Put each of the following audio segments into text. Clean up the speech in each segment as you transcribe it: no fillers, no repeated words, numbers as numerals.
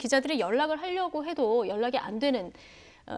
기자들이 연락을 하려고 해도 연락이 안 되는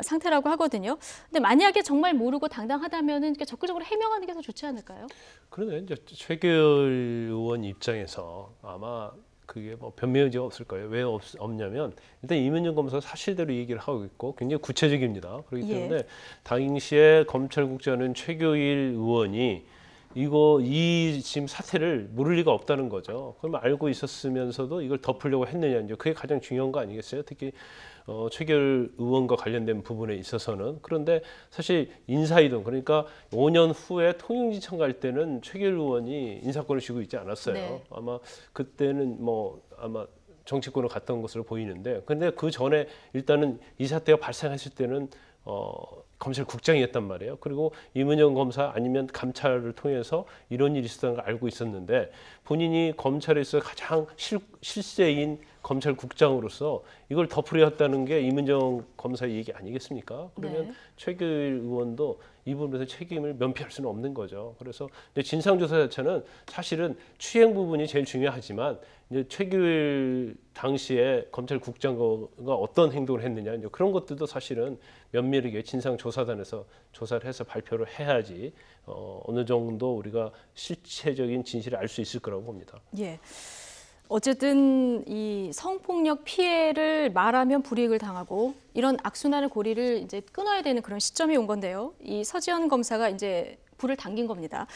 상태라고 하거든요. 근데 만약에 정말 모르고 당당하다면은 적극적으로 해명하는 게 더 좋지 않을까요? 그러네. 이제 최규일 의원 입장에서 아마 그게 뭐 변명 여지가 없을 거예요. 왜 없냐면 일단 이문정 검사 사실대로 얘기를 하고 있고 굉장히 구체적입니다. 그렇기 때문에 당시에 검찰국장은 최규일 의원이 이 지금 사태를 모를 리가 없다는 거죠. 그럼 알고 있었으면서도 이걸 덮으려고 했느냐, 이제 그게 가장 중요한 거 아니겠어요? 특히 최결 의원과 관련된 부분에 있어서는. 그런데 사실 인사이동, 그러니까 5년 후에 통영지청 갈 때는 최결 의원이 인사권을 쥐고 있지 않았어요. 네. 아마 그때는 아마 정치권을 갔던 것으로 보이는데, 근데 그 전에 일단은 이 사태가 발생했을 때는 검찰국장이었단 말이에요. 그리고 이문영 검사 아니면 감찰을 통해서 이런 일이 있었다는 걸 알고 있었는데, 본인이 검찰에서 가장 실세인 검찰국장으로서 이걸 덮으려 했다는 게 이문정 검사의 얘기 아니겠습니까? 그러면 최규일 의원도 이 부분에서 책임을 면피할 수는 없는 거죠. 그래서 진상조사 자체는 사실은 추행 부분이 제일 중요하지만, 이제 최규일 당시에 검찰국장과 어떤 행동을 했느냐, 이제 그런 것들도 사실은 면밀하게 진상조사단에서 조사를 해서 발표를 해야지 어느 정도 우리가 실체적인 진실을 알 수 있을 거라고 봅니다. 예. 어쨌든 이 성폭력 피해를 말하면 불이익을 당하고 이런 악순환의 고리를 이제 끊어야 되는 그런 시점이 온 건데요. 이 서지현 검사가 이제 불을 당긴 겁니다.